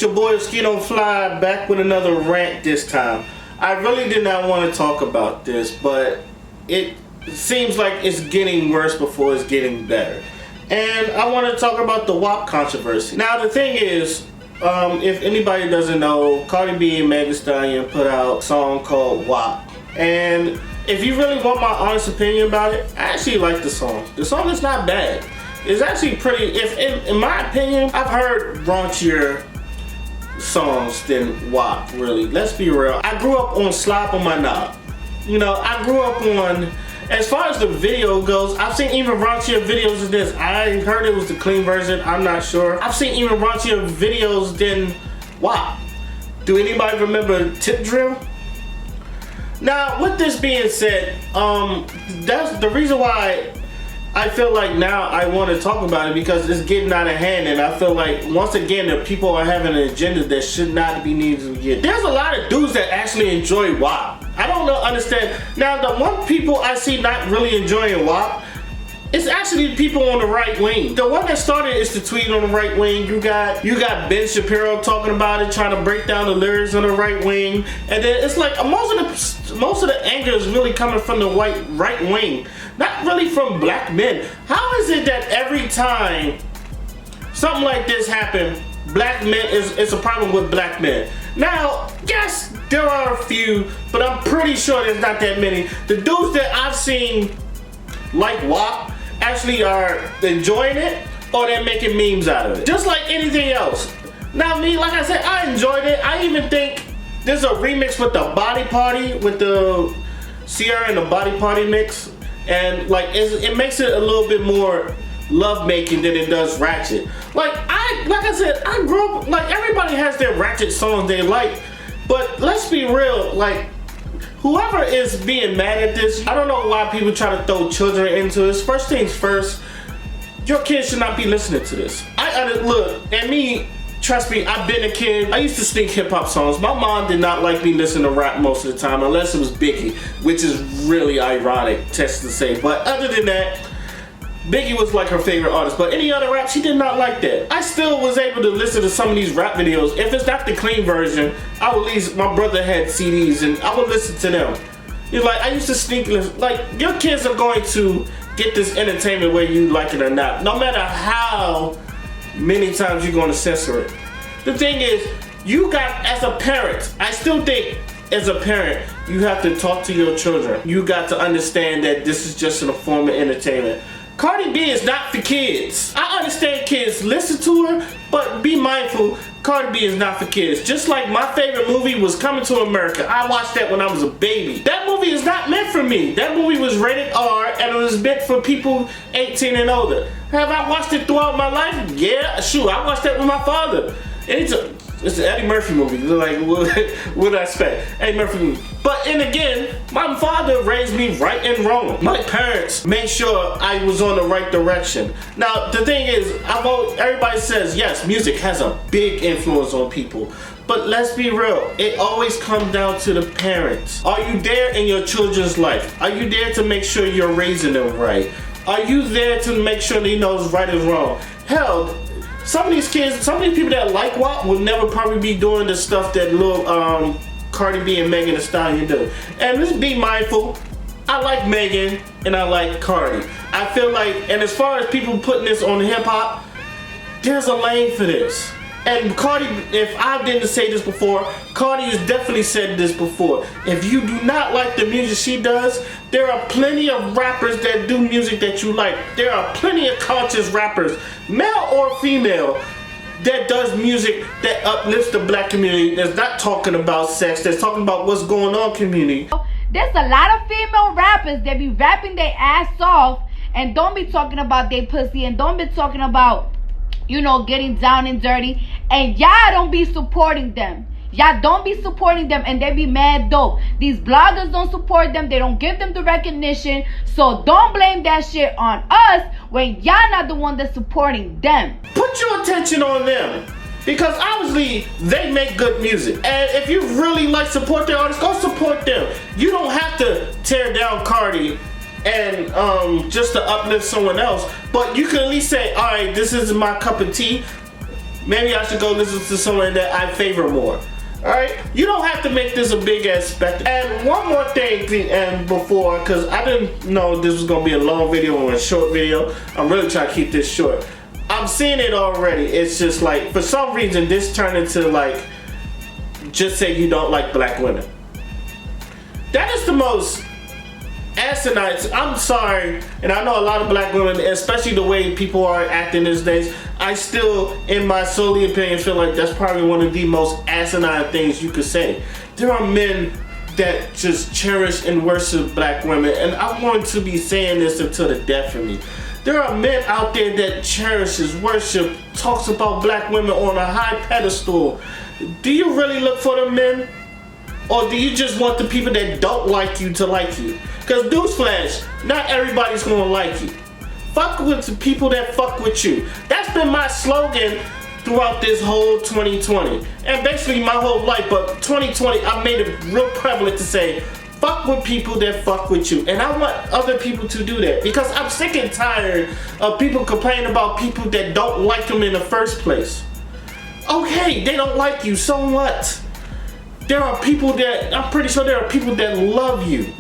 your boy Oscino Fly back with another rant this time. I really did not want to talk about this, but it seems like it's getting worse before it's getting better. And I want to talk about the WAP controversy. Now the thing is, if anybody doesn't know, Cardi B and Megan Thee Stallion put out a song called WAP. And if you really want my honest opinion about it, I actually like the song. The song is not bad. It's actually pretty, in my opinion, I've heard raunchier songs than WAP, really. Let's be real. I grew up on Slap on My Knob. You know, I grew up on, as far as the video goes, I've seen even raunchier videos of this. I heard it was the clean version, I'm not sure. I've seen even raunchier videos than WAP. Do anybody remember Tip Drill? Now, with this being said, that's the reason why I feel like now I want to talk about it, because it's getting out of hand, and I feel like once again the people are having an agenda that should not be needed to get. There's a lot of dudes that actually enjoy WAP. I don't understand. Now the one people I see not really enjoying WAP, it's actually people on the right wing. The one that started is the tweet on the right wing. You got Ben Shapiro talking about it, trying to break down the lyrics on the right wing, and then it's like most of the anger is really coming from the right wing, not really from black men. How is it that every time something like this happens, black men it's a problem with black men? Now, yes, there are a few, but I'm pretty sure there's not that many. The dudes that I've seen like WAP actually are enjoying it, or they're making memes out of it, just like anything else. Now me, like I said, I enjoyed it. I even think there's a remix with the Body Party, with the Sierra and the Body Party mix, and like it makes it a little bit more love making than it does ratchet. Like I said, I grew up, like everybody has their ratchet songs they like, but let's be real, like whoever is being mad at this, I don't know why people try to throw children into this. First things first, your kids should not be listening to this. Look, and me, trust me, I've been a kid. I used to sing hip hop songs. My mom did not like me listening to rap most of the time, unless it was Biggie, which is really ironic, just to say. But other than that, Biggie was like her favorite artist, but any other rap, she did not like that. I still was able to listen to some of these rap videos. If it's not the clean version, I would at least, my brother had CDs and I would listen to them. It's like, I used to sneak, like, your kids are going to get this entertainment whether you like it or not, no matter how many times you're going to censor it. The thing is, you got, as a parent, I still think as a parent, you have to talk to your children. You got to understand that this is just a form of entertainment. Cardi B is not for kids. I understand kids listen to her, but be mindful, Cardi B is not for kids. Just like my favorite movie was Coming to America. I watched that when I was a baby. That movie is not meant for me. That movie was rated R and it was meant for people 18 and older. Have I watched it throughout my life? Yeah, sure. I watched that with my father. And it's an Eddie Murphy movie. Like, what I expect? Eddie Murphy movie. But then again, my father raised me right and wrong. My parents made sure I was on the right direction. Now, the thing is, everybody says, yes, music has a big influence on people. But let's be real, it always comes down to the parents. Are you there in your children's life? Are you there to make sure you're raising them right? Are you there to make sure they know right and wrong? Hell, some of these kids, some of these people that like WAP will never probably be doing the stuff that little Cardi B and Megan Thee Stallion do. And let's be mindful, I like Megan and I like Cardi. I feel like, and as far as people putting this on hip hop, there's a lane for this. And Cardi, if I didn't say this before, Cardi has definitely said this before. If you do not like the music she does, there are plenty of rappers that do music that you like. There are plenty of conscious rappers, male or female, that does music that uplifts the black community, that's not talking about sex, that's talking about what's going on community. There's a lot of female rappers that be rapping their ass off and don't be talking about their pussy and don't be talking about, you know, getting down and dirty, and y'all don't be supporting them. Y'all don't be supporting them, and they be mad dope. These bloggers don't support them. They don't give them the recognition. So don't blame that shit on us when y'all not the one that's supporting them. Put your attention on them, because obviously they make good music. And if you really like support their artists, go support them. You don't have to tear down Cardi and just to uplift someone else, but you can at least say, all right, this is my cup of tea. maybe I should go listen to someone that I favor more. Alright? You don't have to make this a big ass spectacle. And one more thing, and before, because I didn't know this was going to be a long video or a short video. I'm really trying to keep this short. I'm seeing it already. It's just like, for some reason, this turned into like, just say you don't like black women. That is the most asinine. I'm sorry, and I know a lot of black women, especially the way people are acting these days, I still, in my solely opinion, feel like that's probably one of the most asinine things you could say. There are men that just cherish and worship black women, and I'm going to be saying this until the death of me. There are men out there that cherishes, worship, talks about black women on a high pedestal. Do you really look for them men? Or do you just want the people that don't like you to like you? Because newsflash, not everybody's gonna like you. Fuck with the people that fuck with you. That's been my slogan throughout this whole 2020. And basically my whole life, but 2020, I made it real prevalent to say, fuck with people that fuck with you. And I want other people to do that. Because I'm sick and tired of people complaining about people that don't like them in the first place. Okay, they don't like you, so what? There are people that, I'm pretty sure there are people that love you.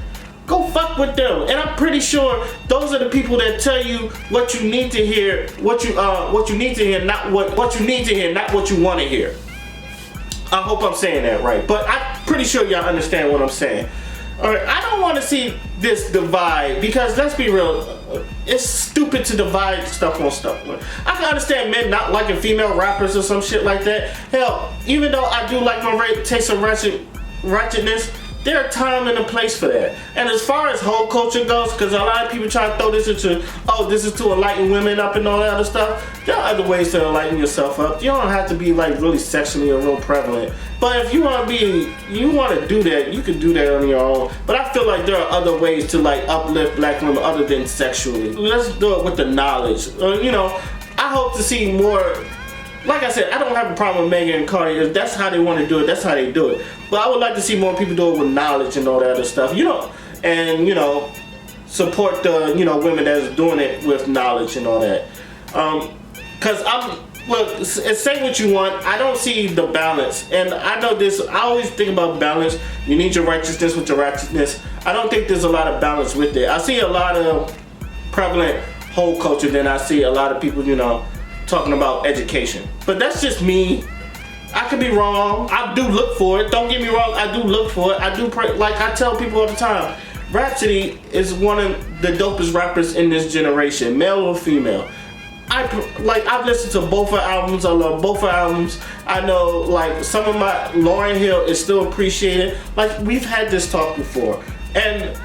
Go fuck with them. And I'm pretty sure those are the people that tell you what you need to hear, what you need to hear, not what you need to hear, not what you want to hear. I hope I'm saying that right. But I'm pretty sure y'all understand what I'm saying. Alright, I don't want to see this divide, because let's be real, it's stupid to divide stuff on stuff. I can understand men not liking female rappers or some shit like that. Hell, even though I do like my taste of ratchetness, there are time and a place for that. And as far as whole culture goes, because a lot of people try to throw this into, oh, this is to enlighten women up and all that other stuff. There are other ways to enlighten yourself up. You don't have to be like really sexually or real prevalent. But if you want to do that, you can do that on your own. But I feel like there are other ways to like uplift black women other than sexually. Let's do it with the knowledge. You know, I hope to see more. Like I said, I don't have a problem with Megan and Cardi. If that's how they want to do it, that's how they do it. But I would like to see more people do it with knowledge and all that other stuff. You know, and you know, support the women that's doing it with knowledge and all that. Cause look, say what you want. I don't see the balance, and I know this. I always think about balance. You need your righteousness with your righteousness. I don't think there's a lot of balance with it. I see a lot of prevalent whole culture. Then I see a lot of people, talking about education. But that's just me. I could be wrong. I do look for it. Don't get me wrong. I do look for it. I do pray. Like I tell people all the time, Rhapsody is one of the dopest rappers in this generation, male or female. I've listened to both her albums. I love both her albums. I know like some of my Lauryn Hill is still appreciated. Like we've had this talk before. And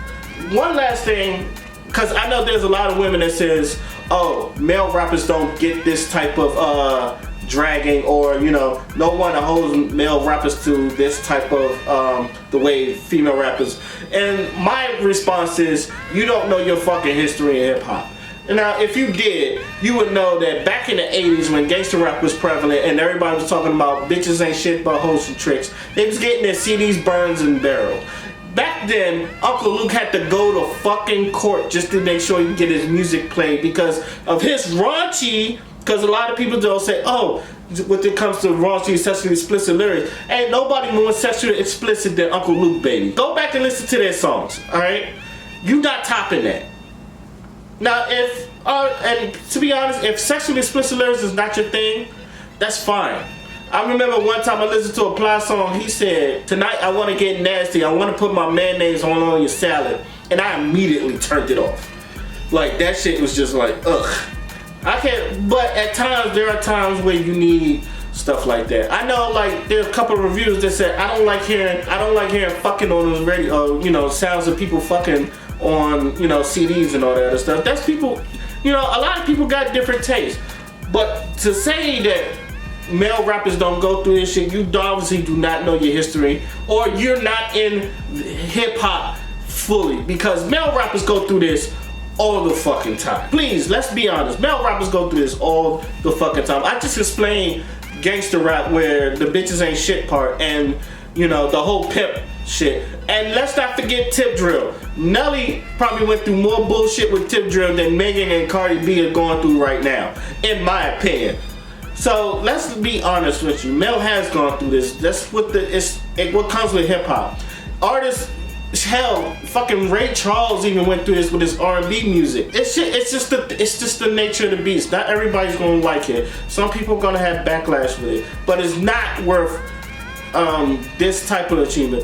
one last thing, because I know there's a lot of women that says, oh, male rappers don't get this type of dragging, or no one holds male rappers to this type of the way female rappers. And my response is, you don't know your fucking history in hip hop. Now, if you did, you would know that back in the 80s when gangster rap was prevalent and everybody was talking about bitches ain't shit but hoes and tricks, they was getting their CDs burned and barreled. Back then, Uncle Luke had to go to fucking court just to make sure he could get his music played because of his raunchy, because a lot of people don't say, oh, when it comes to raunchy, sexually explicit lyrics, ain't nobody more sexually explicit than Uncle Luke, baby. Go back and listen to their songs, alright? You not topping that. Now, and to be honest, if sexually explicit lyrics is not your thing, that's fine. I remember one time I listened to a Ply song, he said, tonight I want to get nasty, I want to put my mayonnaise on your salad, and I immediately turned it off. Like, that shit was just like, ugh. I can't, but at times, there are times where you need stuff like that. I know, like, there's a couple of reviews that said, I don't like hearing fucking on those radio, sounds of people fucking on, CDs and all that other stuff. That's people, a lot of people got different tastes. But to say that male rappers don't go through this shit, you obviously do not know your history, or you're not in hip hop fully, because male rappers go through this all the fucking time. Please, let's be honest, male rappers go through this all the fucking time. I just explained gangster rap where the bitches ain't shit part and the whole pimp shit. And let's not forget Tip Drill. Nelly probably went through more bullshit with Tip Drill than Megan and Cardi B are going through right now, in my opinion. So let's be honest with you. Mel has gone through this. That's what what comes with hip hop. Artists, hell, fucking Ray Charles even went through this with his R&B music. It's just the nature of the beast. Not everybody's gonna like it. Some people are gonna have backlash with it, but it's not worth this type of achievement.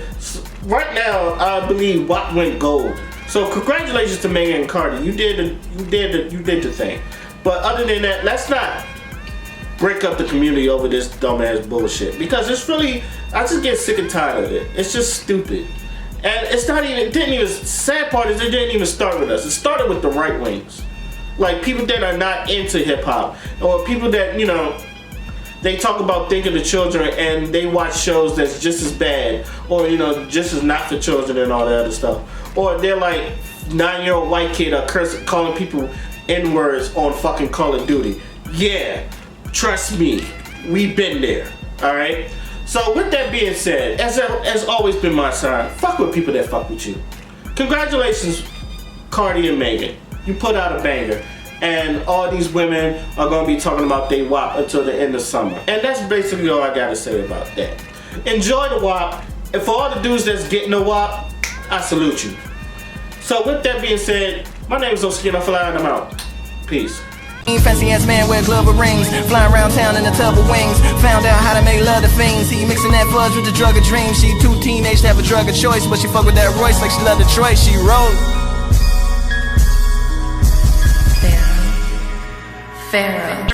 Right now, I believe WAP went gold. So congratulations to Megan and Cardi. You did the thing. But other than that, let's not break up the community over this dumbass bullshit, because it's really, I just get sick and tired of it. It's just stupid. And it's not even, sad part is it didn't even start with us. It started with the right wings. Like people that are not into hip hop, or people that, you know, they talk about thinking of children and they watch shows that's just as bad, or, you know, just as not for children and all that other stuff. Or they're like 9-year-old white kid are calling people N-words on fucking Call of Duty. Yeah, trust me, we've been there, alright? So with that being said, as always been my side, fuck with people that fuck with you. Congratulations, Cardi and Megan. You put out a banger. And all these women are going to be talking about they WAP until the end of summer. And that's basically all I got to say about that. Enjoy the WAP. And for all the dudes that's getting the WAP, I salute you. So with that being said, my name is Oscino, and I'm out. Peace. Fancy ass man wear glove of rings, flying around town in a tub of wings. Found out how to make love to fiends. He mixing that fudge with the drug of dreams. She too teenage to have a drug of choice, but she fuck with that Royce like she love Detroit. She roll. Pharaoh.